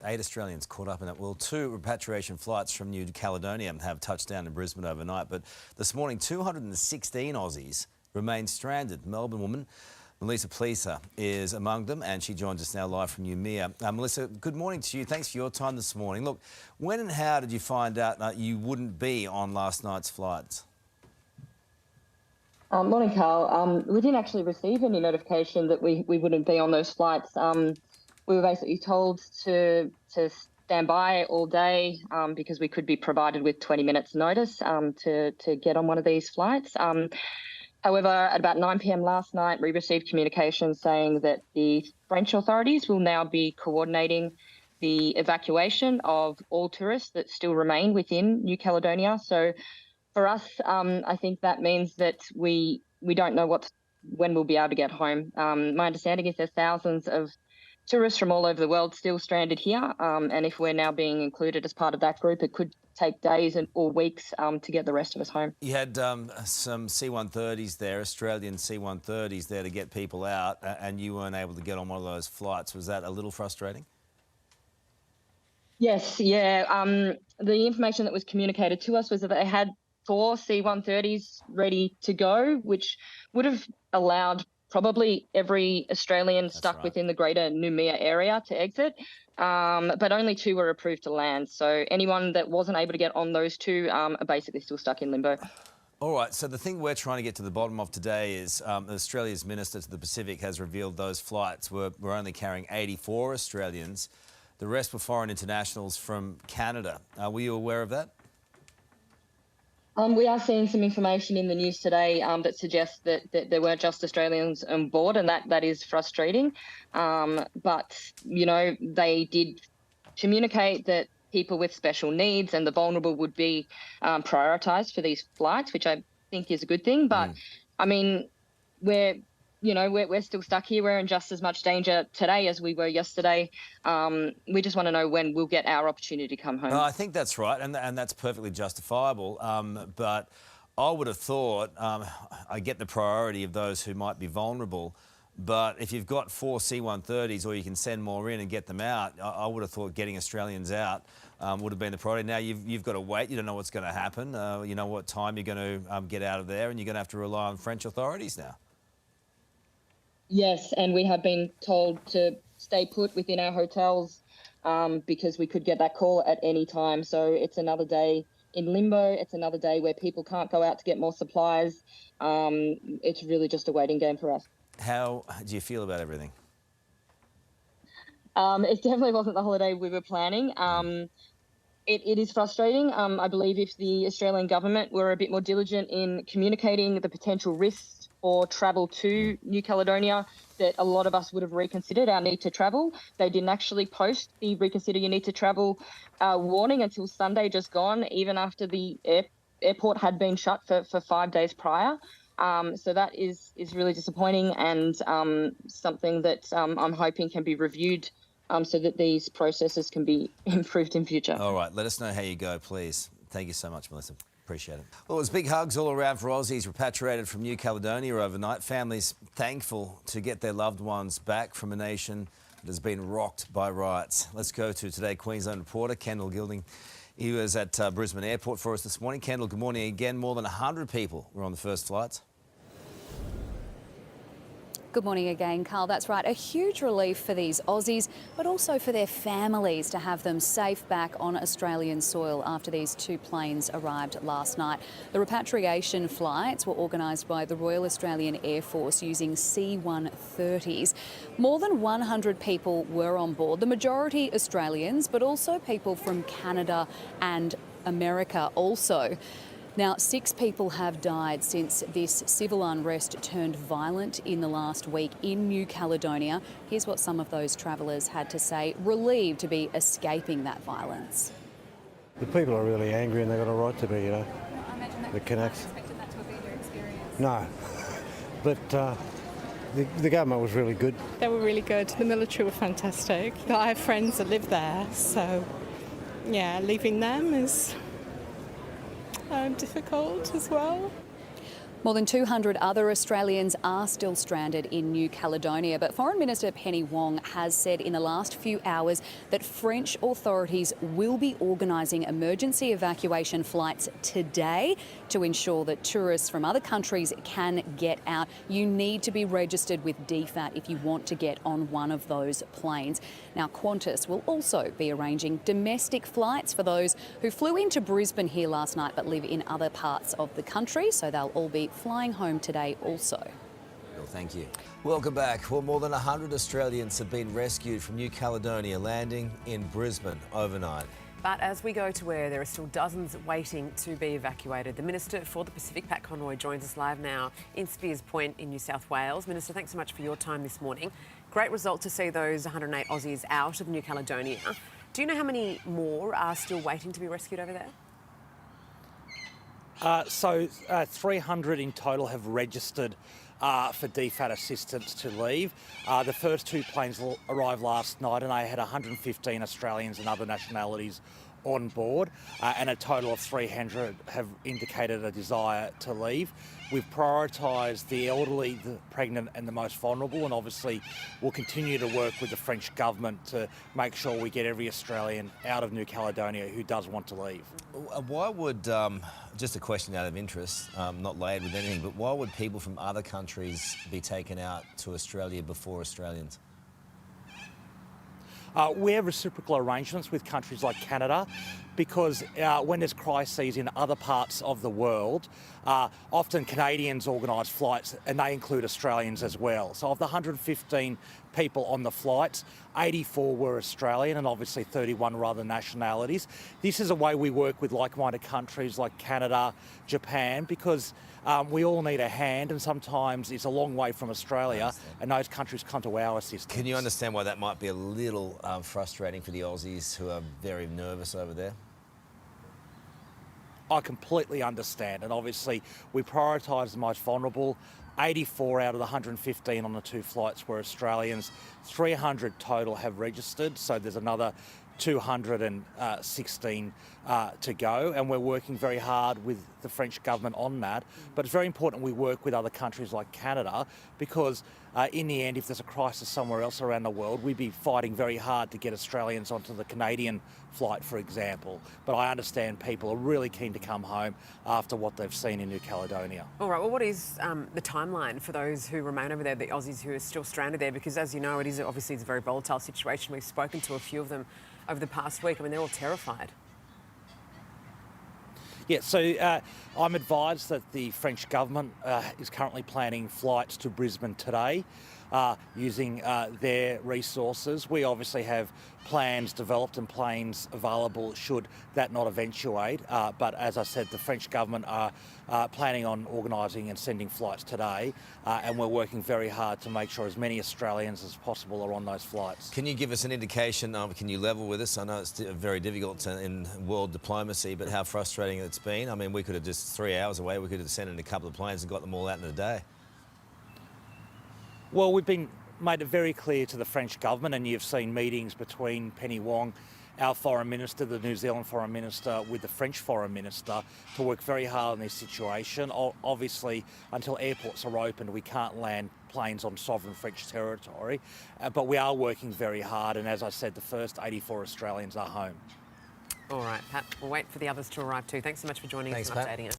8 Australians caught up in that. Well, 2 repatriation flights from New Caledonia have touched down in Brisbane overnight. But this morning, 216 Aussies remain stranded. Melbourne woman Melissa Pleaser is among them, and she joins us now live from Noumea. Melissa, good morning to you. Thanks for your time this morning. Look, when and how did you find out that you wouldn't be on last night's flights? Morning, Carl. We didn't actually receive any notification that we wouldn't be on those flights. We were basically told to stand by all day because we could be provided with 20 minutes notice to get on one of these flights. However, at about 9 p.m. last night, we received communication saying that the French authorities will now be coordinating the evacuation of all tourists that still remain within New Caledonia. So for us, I think that means that we don't know when we'll be able to get home. My understanding is there's thousands of tourists from all over the world still stranded here, and if we're now being included as part of that group, it could take days or weeks to get the rest of us home. You had some C-130s there, Australian C-130s there to get people out, and you weren't able to get on one of those flights. Was that a little frustrating? Yes, yeah. The information that was communicated to us was that they had 4 C-130s ready to go, which would have allowed probably every Australian stuck within the greater Noumea area to exit, but only 2 were approved to land. So anyone that wasn't able to get on those 2 are basically still stuck in limbo. All right, so the thing we're trying to get to the bottom of today is Australia's Minister to the Pacific has revealed those flights were only carrying 84 Australians. The rest were foreign internationals from Canada. Were you aware of that? We are seeing some information in the news today that suggests that there weren't just Australians on board, and that is frustrating. But, you know, they did communicate that people with special needs and the vulnerable would be prioritised for these flights, which I think is a good thing. But, I mean, we're still stuck here. We're in just as much danger today as we were yesterday. We just want to know when we'll get our opportunity to come home. I think that's right, and that's perfectly justifiable. But I would have thought, I get the priority of those who might be vulnerable, but if you've got 4 C-130s or you can send more in and get them out, I would have thought getting Australians out would have been the priority. Now you've got to wait. You don't know what's going to happen. You know what time you're going to get out of there, and you're going to have to rely on French authorities now. Yes, and we have been told to stay put within our hotels because we could get that call at any time. So it's another day in limbo. It's another day where people can't go out to get more supplies. It's really just a waiting game for us. How do you feel about everything? It definitely wasn't the holiday we were planning. It is frustrating. I believe if the Australian government were a bit more diligent in communicating the potential risks for travel to New Caledonia, that a lot of us would have reconsidered our need to travel. They didn't actually post the reconsider your need to travel warning until Sunday just gone, even after the airport had been shut for 5 days prior. So that is really disappointing, and something that I'm hoping can be reviewed so that these processes can be improved in future. All right, let us know how you go, please. Thank you so much, Melissa. Appreciate it. Well, it was big hugs all around for Aussies repatriated from New Caledonia overnight. Families thankful to get their loved ones back from a nation that has been rocked by riots. Let's go to Today Queensland reporter Kendall Gilding. He was at Brisbane Airport for us this morning. Kendall, good morning again. More than 100 people were on the first flights. Good morning again, Carl. That's right. A huge relief for these Aussies, but also for their families to have them safe back on Australian soil after these 2 planes arrived last night. The repatriation flights were organised by the Royal Australian Air Force using C-130s. More than 100 people were on board, the majority Australians, but also people from Canada and America also. Now, 6 people have died since this civil unrest turned violent in the last week in New Caledonia. Here's what some of those travellers had to say, relieved to be escaping that violence. The people are really angry, and they've got a right to be, you know. I imagine that the Canucks. Expected that to have been your experience. No, but the government was really good. They were really good. The military were fantastic. I have friends that live there, so yeah, leaving them is difficult as well. More than 200 other Australians are still stranded in New Caledonia, but Foreign Minister Penny Wong has said in the last few hours that French authorities will be organising emergency evacuation flights today to ensure that tourists from other countries can get out. You need to be registered with DFAT if you want to get on one of those planes. Now, Qantas will also be arranging domestic flights for those who flew into Brisbane here last night but live in other parts of the country, so they'll all be flying home today also. Well, thank you. Welcome back. Well, more than 100 Australians have been rescued from New Caledonia, landing in Brisbane overnight. But as we go to where there are still dozens waiting to be evacuated, the Minister for the Pacific, Pat Conroy, joins us live now in Spears Point in New South Wales. Minister, thanks so much for your time this morning. Great result to see those 108 Aussies out of New Caledonia. Do you know how many more are still waiting to be rescued over there? 300 in total have registered for DFAT assistance to leave. The first two planes arrived last night and they had 115 Australians and other nationalities on board, and a total of 300 have indicated a desire to leave. We've prioritised the elderly, the pregnant and the most vulnerable, and obviously we'll continue to work with the French government to make sure we get every Australian out of New Caledonia who does want to leave. Why would, just a question out of interest, not layered with anything, but why would people from other countries be taken out to Australia before Australians? We have reciprocal arrangements with countries like Canada because when there's crises in other parts of the world, often Canadians organise flights and they include Australians as well. So of the 115 people on the flights, 84 were Australian and obviously 31 were other nationalities. This is a way we work with like-minded countries like Canada, Japan, because we all need a hand, and sometimes it's a long way from Australia and those countries come to our assistance. Can you understand why that might be a little frustrating for the Aussies who are very nervous over there? I completely understand, and obviously we prioritise the most vulnerable. 84 out of the 115 on the two flights were Australians. 300 total have registered, so there's another 216 to go, and we're working very hard with the French government on that. But it's very important we work with other countries like Canada because in the end, if there's a crisis somewhere else around the world, we'd be fighting very hard to get Australians onto the Canadian flight, for example. But I understand people are really keen to come home after what they've seen in New Caledonia. All right, well, what is the timeline for those who remain over there, the Aussies who are still stranded there? Because as you know, it's a very volatile situation. We've spoken to a few of them over the past week. I mean, they're all terrified. Yeah, so I'm advised that the French government is currently planning flights to Brisbane today using their resources. We obviously have plans developed and planes available should that not eventuate. But as I said, the French government are planning on organising and sending flights today, and we're working very hard to make sure as many Australians as possible are on those flights. Can you give us an indication, can you level with us? I know it's very difficult in world diplomacy, but how frustrating it's been. I mean, we could have just 3 hours away, we could have sent in a couple of planes and got them all out in a day. Well, we've made it very clear to the French government, and you've seen meetings between Penny Wong, our Foreign Minister, the New Zealand Foreign Minister, with the French Foreign Minister to work very hard on this situation. Obviously, until airports are opened, we can't land planes on sovereign French territory, but we are working very hard, and as I said, the first 84 Australians are home. All right, Pat, we'll wait for the others to arrive too. Thanks so much for joining us and updating us.